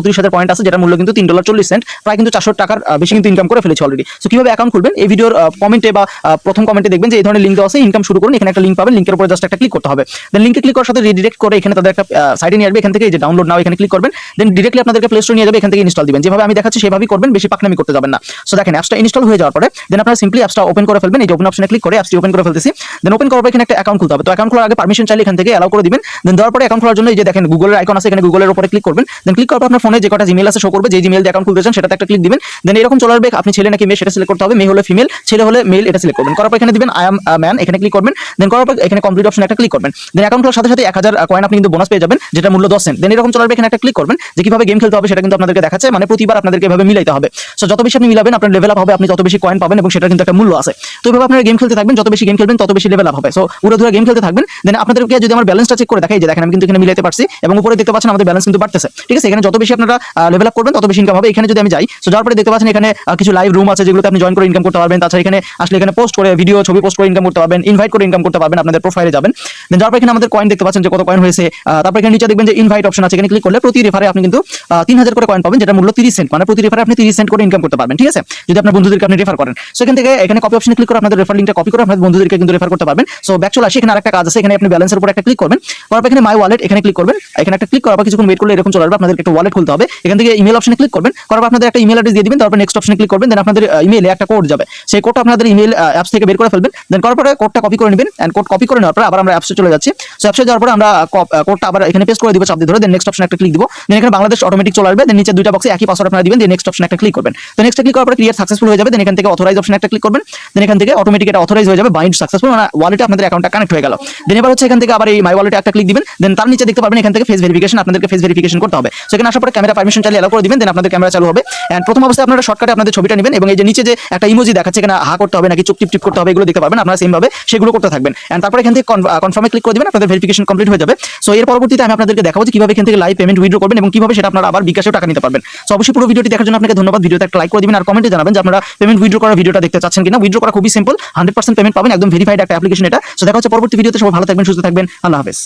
34,000 point আছে, যেটা মূল্য কিন্তু $3.40, প্রায় কিন্তু 400 টাকার বেশি কিন্তু ইনকাম করে ফেলেছি অলরেডি। সো কিভাবে অ্যাকাউন্ট খুলবেন, এই ভিডিওর কমেন্টে বা প্রথম কমেন্টে দেখবেন যে এই ধরনের লিঙ্ক দেওয়া আছে, ইনকাম শুরু করুন, এখানে একটা লিঙ্ক পাবেন, লিঙ্কের উপরে জাস্ট একটা ক্লিক করতে হবে। দেন লিঙ্কে ক্লিক করার সাথে রিডিরেক্ট করে এখানে তাদের একটা সাইটে নিয়ে আসবে, এখান থেকে এই যে ডাউনলোড নাও এখানে ক্লিক করবেন, দেন ডিরেক্টলি আপনাদেরকে প্লে স্টোরে নিয়ে যাবে, এখান থেকে ইনস্টল দিবেন। যেভাবে আমি দেখাচ্ছি সেভাবেই করবেন, বেশি পাকনামি করতে যাবেন না। সো দেখেন অ্যাপসটা ইনস্টল হয়ে যাওয়ার পরে দেন আপনারা সিম্পলি অ্যাপসটা ওপেন করে ফেলবেন, এই যে ওপেন অপশনে ক্লিক করে অ্যাপসটি ওপেন করে ফেলতেছি। দেন ওপেন করার পর এখানে একটা অ্যাকাউন্ট খুলতে হবে। তো অ্যাকাউন্ট খোলার আগে পারমিশন চাইলে এখান থেকে অ্যালাউ করে দিবেন। দেন দেওয়ার পরে অ্যাকাউন্ট খোলার জন্য এই যে দেখেন গুগলের আইকন আছে, এখানে গুগলের উপরে ক্লিক করবেন। দেন ক্লিক করার পর আপনার ফোনে যে কটা জিমেইল আছে শো করবে, যে জিমেইল দিয়ে অ্যাকাউন্ট খুলতে চান সেটাতে একটা ক্লিক দিবেন। দেন এরকম চলে আসবে আপনি ছেলে নাকি মেয়ে সেটা সিলেক্ট করতে হবে, মেয়ে হলে ফিমেল, ছেলে হলে মেল, এটা সিলেক্ট করবেন। করার পর এখানে দিবেন আই অ্যাম ম্যান, এখানে ক্লিক করবেন। দেন করার পর এখানে কমপ্লিট অপশনে একটা ক্লিক করবেন। দেন অ্যাকাউন্ট খোলার সাথে সাথে 1000 কয়েন আপনি কিন্তু বোনাস পেয়ে যাবেন, যেটা মূল্য 10 সেন্ট। দেন এরকম চলে আসবে, এখানে একটা ক্লিক করবেন যে কিভাবে গেম খেলতে হবে সেটা কিন্তু আপনাদেরকে দেখাচ্ছে, মানে প্রতিবার আপনাদেরকে এভাবে মিলাইতে হবে। সো যত বেশি আপনি মিলাবেন আপনার লেভেল আপ হবে, আপনি তত বেশি কয়েন পাবেন এবং সেটা কিন্তু একটা মূল্য আছে। তো এভাবে আপনারা গেম খেলতে থাকবেন, যত বেশি গেম খেলবেন তত বেশি লেভেল আপ হবে। সো উড়াধুরা গেম খেলতে থাকবেন। দেন আপনাদেরকে যদি আমার ব্যালেন্সটা চেক করে দেখাই, যে দেখেন আমি কিন্তু এখানে মিলাইতে পারছি এবং উপরে দেখতে পাচ্ছেন আমাদের ব্যালেন্স কিন্তু বাড়তেছে। ঠিক আছে, এখানে যত বেশি আপনারা লেভেল আপ করবেন তত বেশি ইনকাম হবে। এখানে যদি আমি যাই, সো যাওয়ার পরে দেখতে পাচ্ছেন এখানে কিছু লাইভ রুম আছে যেগুলোতে আপনি জয়েন করে ইনকাম করতে পারবেন। তাছাড়া এখানে আসলে এখানে পোস্ট করে ভিডিও ছবি পোস্ট করে ইনকাম করতে পারবেন, ইনভাইট করে ইনকাম করতে পারবেন, আপনাদের প্রোফাইলে যাবেন। দেন যাওয়ার পর এখানে আমাদের কয়েন দেখতে পাচ্ছেন যে কত কয়েন হয়েছে। তারপর এখানে নিচে দেখবেন যে ইনভাইট অপশন আছে, এখানে ক্লিক করলে প্রতি রেফারে আপনি কিন্তু 3000 করে কয়েন পাবেন, যেটা মূল্য 30 সেন্ট, মানে প্রতি রেফারে আপনি 30 সেন্ট করে ইনকাম করতে পারবেন। ঠিক আছে, যদি আপনার বন্ধুদেরকে আপনি রেফার করেন। সো এখান থেকে এখানে কপি অপশনে ক্লিক করে আপনাদের রেফার লিংকটা কপি করে আপনাদের বন্ধুদেরকে কিন্তু রেফার করতে পারবেন। সো ব্যাক চলে আসি, এখানে আরেকটা কাজ আছে, এখানে আপনি ব্যালেন্সের উপর একটা ক্লিক করবেন। করার পর এখানে মাই ওয়ালেট এখানে ক্লিক করবেন, এখানে একটা ক্লিক করার পর কিছুক্ষণ ওয়েট করলে এরকম চলে আসবে, আপনাদেরকে একটা ওয়ালেট খুলতে হবে। এখান থেকে ইমেল অপশনে ক্লিক করবেন, করার পর আপনাদের একটা ইমেল অ্যাড্রেস দিয়ে দিবেন, তারপর নেক্সট অপশনে ক্লিক করবেন। দেন আপনাদের ইমেইলে একটা কোড যাবে, সেই কোডটা আপনাদের ইমেল অ্যাপস থেকে বের করে ফেলবেন। দেন করার পরে কোডটা কপি করে নেবেন, এন্ড কোড কপি করে নেওয়ার পর আবার আমরা অ্যাপসে চলে যাচ্ছি। সো অ্যাপসে যাওয়ার পর আমরা কোডটা আবার এখানে পেস্ট করে দিব চাপ দিয়ে ধরে। দেন নেক্সট অপশনে একটা ক্লিক দিব। দেন এখানে বাংলাদেশ অটোমেটিক চলে আসবে। দেন নিচে দুইটা বক্সে একই পাসওয়ার্ড আপনারা দিবেন। দেন নেক্সট অপশনে একটা ক্লিক করবেন। তো নেক্সট ক্লিক করার পর ক্রিয়েট সাকসেসফুল হয়ে যাবে। দেন এখান থেকে অথরাইজ অপশনে একটা ক্লিক করবেন। দেন এখান থেকে অটোমেটিক এটা অথরাইজ হয়ে যাবে, বাইন্ড সাকসেসফুল, মানে ওয়ালেটে আপনাদের অ্যাকাউন্টটা কানেক্ট হয়ে গেল। দেন এবার হচ্ছে এখান থেকে আবার এই মাই ওয়ালেটে একটা ক্লিক দিবেন। দেন তার নিচে দেখতে পাবেন এখান থেকে ফেস ভেরিফিকেশন, আপনাদেরকে ফেস ভেরিফিকেশন করতে হবে। সো এখানে আসার পরে ক্যামেরা পারমিশন চাইলে অ্যালাউ করে দিবেন। দেন আপনাদের ক্যামেরা চালু হবে। এন্ড প্রথম অবস্থায় আপনারা শর্টকাটে আপনাদের ছবিটা নেবেন এবং এই যে নিচে যে একটা ইমোজি দেখাচ্ছে এখানে হা করতে হবে নাকি চোখ টিপ টিপ করতে হবে এগুলো দেখতে পাবেন, আপনারা সেম ভাবে সেগুলো করতে থাকবেন। এন্ড তারপর এখান থেকে কনফার্মে ক্লিক করে দিবেন, আপনাদের ভেরিফিকেশন কমপ্লিট হয়ে যাবে। সো এর পরবর্তীতে আমি আপনাদেরকে দেখাবো যে কিভাবে এখান থেকে লাইভ পেমেন্ট উইথড্র করবেন এবং কিভাবে সেটা আপনারা আবার বিকাশেও টাকা নিতে পারবেন। সো অবশ্যই পুরো ভিডিওটি দেখার জন্য আপনাকে ধন্যবাদ। ভিডিওতে একটা লাইক করে দিবেন আর কমেন্টে জানাবেন যে আপনারা পেমেন্ট উইথড্র করার ভিডিওটা দেখতে চাচ্ছেন কিনা। উইথড্র করা খুবই সিম্পল, 100% পেমেন্ট পাবেন, একদম ভেরিফাইড একটা অ্যাপ্লিকেশন এটা। সো দেখা হচ্ছে পরবর্তী ভিডিওতে, সবাই ভালো থাকবেন, সুস্থ থাকবেন, আল্লাহ হাফেজ।